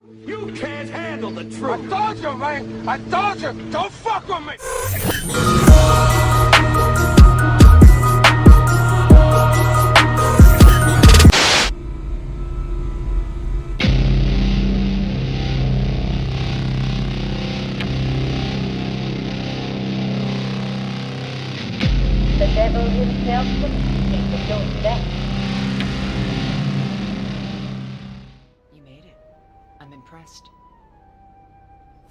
You can't handle the truth. I told you, man. I told you. Don't fuck with me. The devil himself couldn't keep the doing that. You made it. I'm impressed.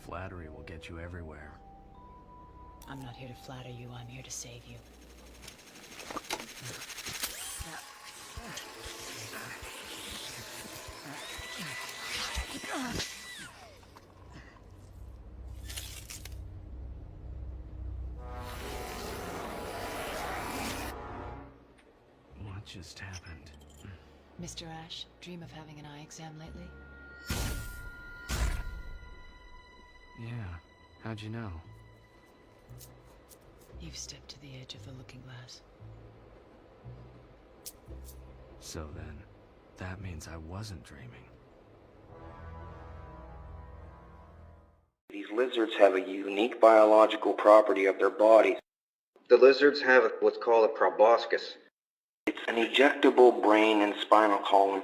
Flattery will get you everywhere. I'm not here to flatter you, I'm here to save you. What just happened? Mr. Ash, dream of having an eye exam lately? Yeah, how'd you know? You've stepped to the edge of the looking glass. So then, that means I wasn't dreaming. These lizards have a unique biological property of their bodies. The lizards have what's called a proboscis. It's an ejectable brain and spinal column.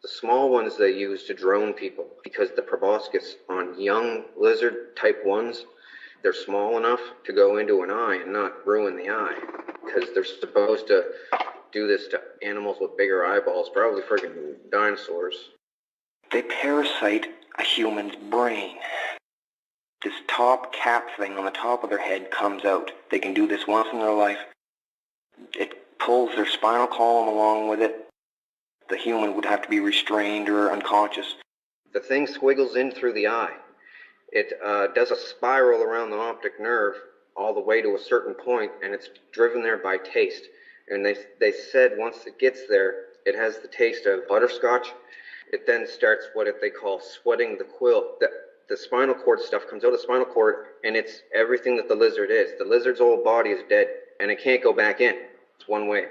The small ones they use to drone people because the proboscis on young lizard type 1s, they're small enough to go into an eye and not ruin the eye because they're supposed to do this to animals with bigger eyeballs, probably friggin' dinosaurs. They parasite a human's brain. This top cap thing on the top of their head comes out. They can do this once in their life. It pulls their spinal column along with it. The human would have to be restrained or unconscious. The thing squiggles in through the eye. It does a spiral around the optic nerve all the way to a certain point, and it's driven there by taste. And they said once it gets there, it has the taste of butterscotch. It then starts what they call sweating the quill. The spinal cord stuff comes out of the spinal cord, and it's everything that the lizard is. The lizard's whole body is dead, and it can't go back in. It's one way.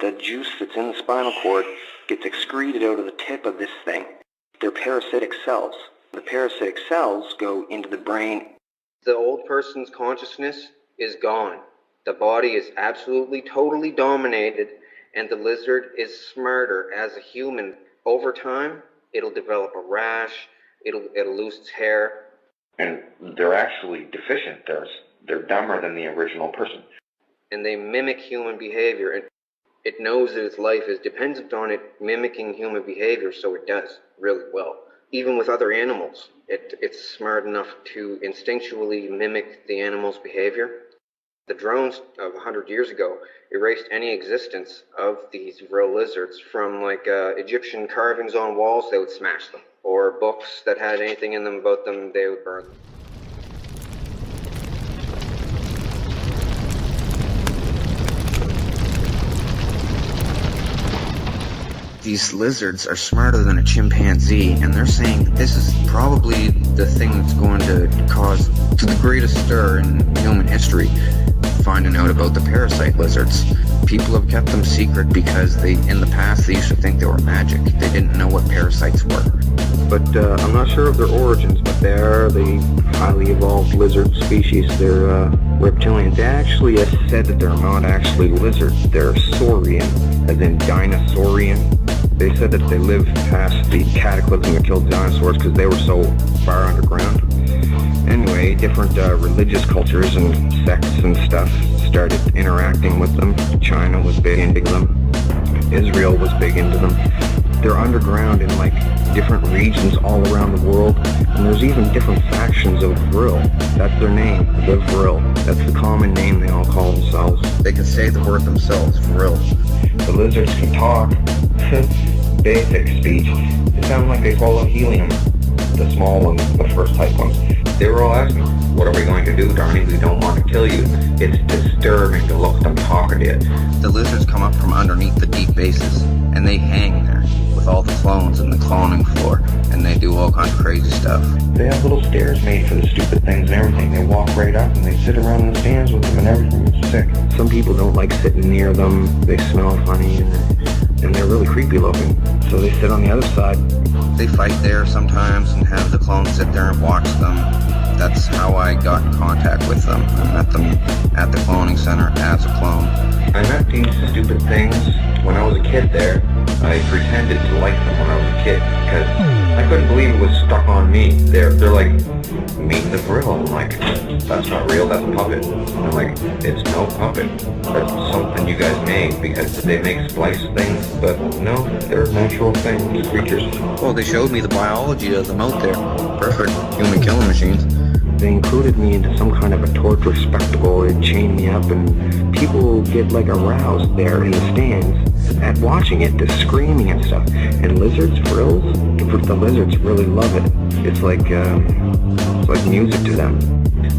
The juice that's in the spinal cord gets excreted out of the tip of this thing. They're parasitic cells. The parasitic cells go into the brain. The old person's consciousness is gone. The body is absolutely, totally dominated, and the lizard is smarter as a human. Over time, it'll develop a rash, it'll lose its hair. And they're actually deficient. They're dumber than the original person. And they mimic human behavior. And it knows that its life is dependent on it mimicking human behavior, so it does really well. Even with other animals, it's smart enough to instinctually mimic the animal's behavior. The drones of 100 years ago erased any existence of these Vril lizards from Egyptian carvings on walls. They would smash them. Or books that had anything in them about them, they would burn them. These lizards are smarter than a chimpanzee, and they're saying that this is probably the thing that's going to cause the greatest stir in human history, finding out about the parasite lizards. People have kept them secret because in the past, they used to think they were magic. They didn't know what parasites were. But I'm not sure of their origins, but they are the highly evolved lizard species. They're reptilian. They actually have said that they're not actually lizards. They're saurian, as in dinosaurian. They said that they lived past the cataclysm that killed dinosaurs because they were so far underground. Anyway, different religious cultures and sects and stuff started interacting with them. China was big into them. Israel was big into them. They're underground in different regions all around the world, and there's even different factions of Vril. That's their name, the Vril. That's the common name they all call themselves. They can say the word themselves, Vril. The lizards can talk. Basic speech. It sounds like they swallow helium. The small ones, the first type ones. They were all asking, what are we going to do, Darnie? We don't want to kill you. It's disturbing to look at them talking to you. The lizards come up from underneath the deep bases, and they hang there with all the clones and the cloning floor, and they do all kinds of crazy stuff. They have little stairs made for the stupid things and everything. They walk right up and they sit around in the stands with them and everything. It's sick. Some people don't like sitting near them. They smell funny, and and they're really creepy looking. So they sit on the other side. They fight there sometimes and have the clones sit there and watch them. That's how I got in contact with them. I met them at the cloning center as a clone. I met these stupid things when I was a kid there. I pretended to like them when I was a kid because I couldn't believe it was stuck on me. They're like, meet the Vril. I'm like, that's not real, that's a puppet. I'm like, it's no puppet. That's something you guys made because they make splice things, but no, they're natural things, creatures. Well, they showed me the biology of them out there. Perfect human killing machines. They included me into some kind of a torture spectacle. They chained me up, and people get like aroused there in the stands at watching it, just screaming and stuff. And lizards, Vrils, the lizards really love it. It's like music to them.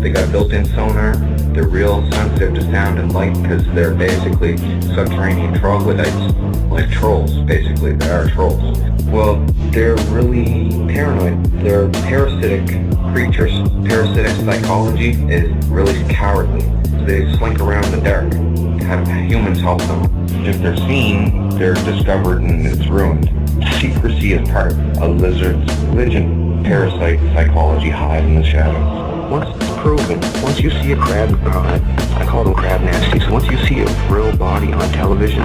They got built-in sonar. They're real sensitive to sound and light because they're basically subterranean troglodytes, like trolls. Basically, they are trolls. Well, they're really paranoid. They're parasitic creatures. Parasitic psychology is really cowardly. They slink around in the dark. Have humans help them. If they're seen, they're discovered and it's ruined. Secrecy is part of a lizard's religion. Parasite psychology hides in the shadows. Once it's proven, once you see a crab, I call them crab nasties, once you see a Vril body on television,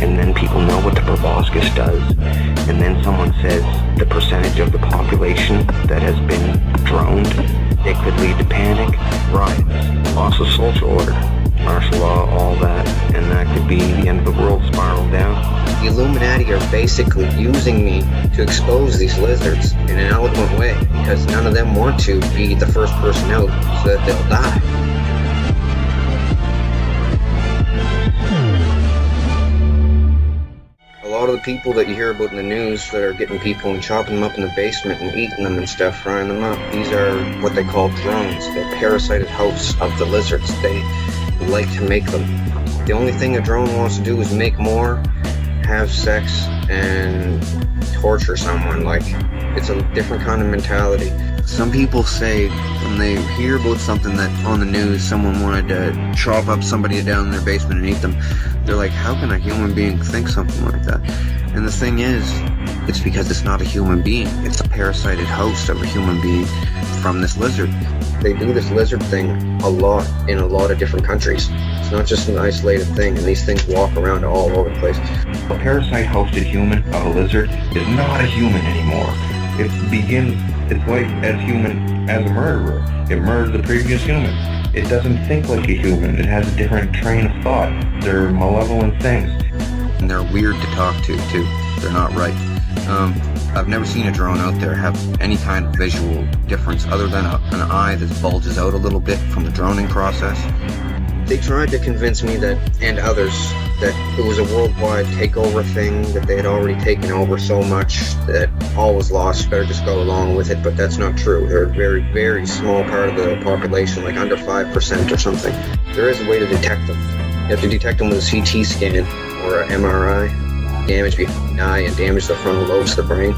and then people know what the proboscis does, and then someone says the percentage of the population that has been droned, it could lead to panic, riots, loss of social order, martial law, all that, and that could be the end of the world spiral down. The Illuminati are basically using me to expose these lizards in an eloquent way because none of them want to be the first person out so that they'll die. A lot of the people that you hear about in the news that are getting people and chopping them up in the basement and eating them and stuff, frying them up, these are what they call drones. They're parasited hosts of the lizards. They like to make them. The only thing a drone wants to do is make more, have sex, and torture someone. Like, it's a different kind of mentality. Some people say when they hear about something that on the news, someone wanted to chop up somebody down in their basement and eat them, they're like, how can a human being think something like that? And the thing is, it's because it's not a human being. It's a parasited host of a human being from this lizard. They do this lizard thing a lot in a lot of different countries. It's not just an isolated thing, and these things walk around all over the place. A parasite-hosted human of a lizard is not a human anymore. It begins its life as human as a murderer. It murdered the previous human. It doesn't think like a human. It has a different train of thought. They're malevolent things. And they're weird to talk to, too. They're not right. I've never seen a drone out there have any kind of visual difference other than an eye that bulges out a little bit from the droning process. They tried to convince me that, and others, that it was a worldwide takeover thing, that they had already taken over so much that all was lost, better just go along with it, but that's not true. They're a very, very small part of the population, like under 5% or something. There is a way to detect them. You have to detect them with a CT scan or an MRI. Damage behind the eye and damage the frontal lobes of the brain.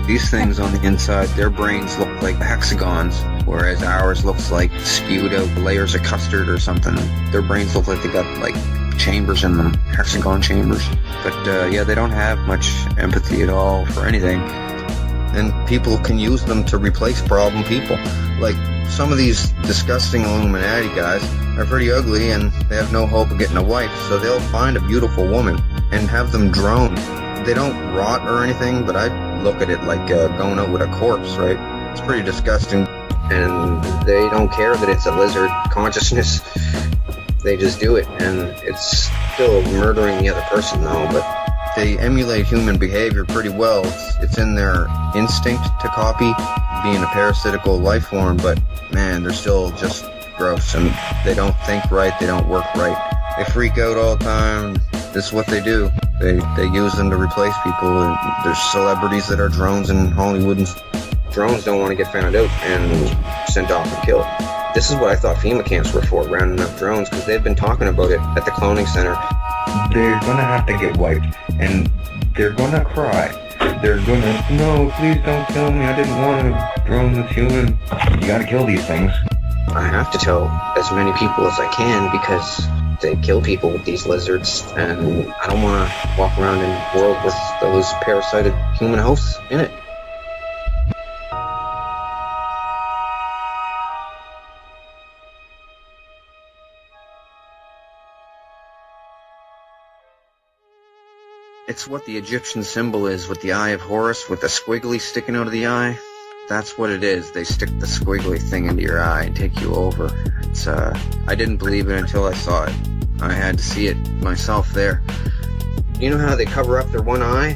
These things on the inside, their brains look like hexagons, whereas ours looks like spewed out layers of custard or something. Their brains look like they got like chambers in them, hexagon chambers. But yeah, they don't have much empathy at all for anything. And people can use them to replace problem people. Like some of these disgusting Illuminati guys are pretty ugly and they have no hope of getting a wife, so they'll find a beautiful woman and have them droned. They don't rot or anything, but I look at it like going out with a corpse, right? It's pretty disgusting. And they don't care that it's a lizard consciousness. They just do it, and it's still murdering the other person though, but they emulate human behavior pretty well. It's in their instinct to copy being a parasitical life form, but man, they're still just gross, and they don't think right, they don't work right. They freak out all the time. This is what they do. They use them to replace people, and there's celebrities that are drones in Hollywood, and drones don't want to get found out and sent off and killed. This is what I thought FEMA camps were for, rounding up drones, because they've been talking about it at the cloning center. They're gonna have to get wiped, and they're gonna cry. They're gonna, no, please don't kill me, I didn't want to drone this human. You gotta kill these things. I have to tell as many people as I can, because They kill people with these lizards, and I don't want to walk around in a world with those parasited human hosts in it. It's what the Egyptian symbol is, with the Eye of Horus, with the squiggly sticking out of the eye. That's what it is. They stick the squiggly thing into your eye and take you over. It's, I didn't believe it until I saw it. I had to see it myself there. You know how they cover up their one eye?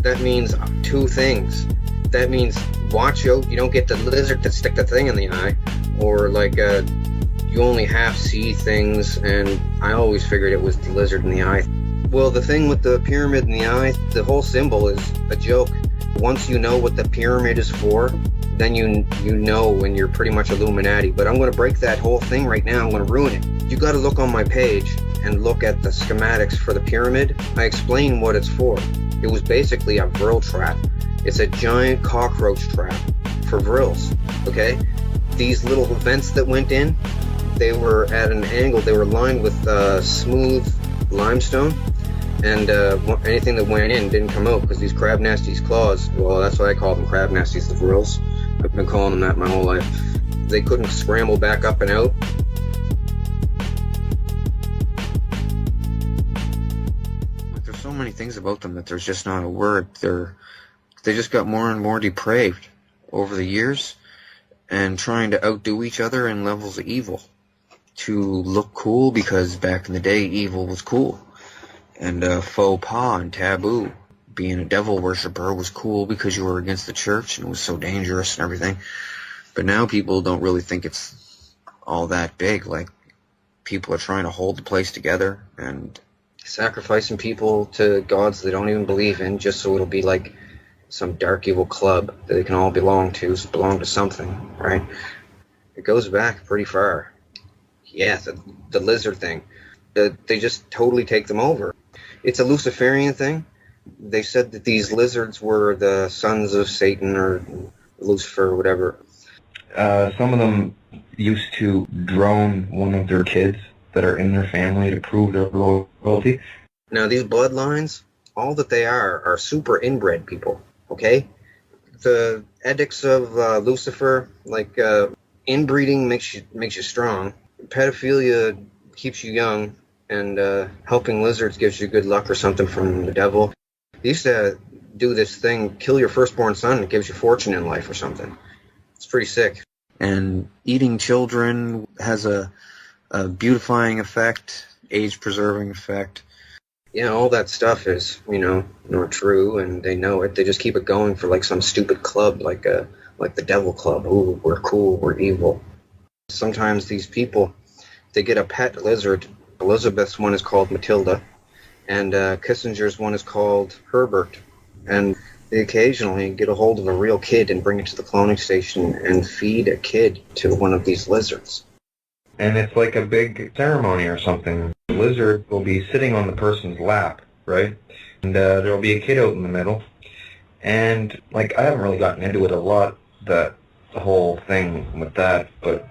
That means two things. That means watch out, you don't get the lizard to stick the thing in the eye, or like, you only half see things, and I always figured it was the lizard in the eye. Well, the thing with the pyramid in the eye, the whole symbol is a joke. Once you know what the pyramid is for, then you know when you're pretty much Illuminati. But I'm going to break that whole thing right now. I'm going to ruin it. You got to look on my page and look at the schematics for the pyramid. I explain what it's for. It was basically a Vril trap. It's a giant cockroach trap for Vrils, okay? These little vents that went in, they were at an angle. They were lined with smooth limestone. And anything that went in didn't come out because these crab nasties' claws, well, that's why I call them crab nasties, the Vrils. I've been calling them that my whole life. They couldn't scramble back up and out. There's so many things about them that there's just not a word. They just got more and more depraved over the years and trying to outdo each other in levels of evil to look cool, because back in the day, evil was cool. And faux pas and taboo. Being a devil worshiper was cool because you were against the church and it was so dangerous and everything. But now people don't really think it's all that big. Like, people are trying to hold the place together and sacrificing people to gods they don't even believe in, just so it'll be like some dark evil club that they can all belong to something, right? It goes back pretty far. Yeah, the lizard thing. They just totally take them over. It's a Luciferian thing. They said that these lizards were the sons of Satan or Lucifer or whatever. Some of them used to drone one of their kids that are in their family to prove their loyalty. Now, these bloodlines, all that they are super inbred people, okay? The edicts of Lucifer, like inbreeding makes you strong. Pedophilia keeps you young. And helping lizards gives you good luck or something from the devil. They used to do this thing, kill your firstborn son, and it gives you fortune in life or something. It's pretty sick. And eating children has a beautifying effect, age-preserving effect. Yeah, all that stuff is, not true, and they know it. They just keep it going for like some stupid club, like the Devil Club. Ooh, we're cool, we're evil. Sometimes these people, they get a pet lizard. Elizabeth's one is called Matilda, and Kissinger's one is called Herbert. And they occasionally get a hold of a real kid and bring it to the cloning station and feed a kid to one of these lizards. And it's like a big ceremony or something. The lizard will be sitting on the person's lap, right? And there'll be a kid out in the middle. And, I haven't really gotten into it a lot, the whole thing with that, but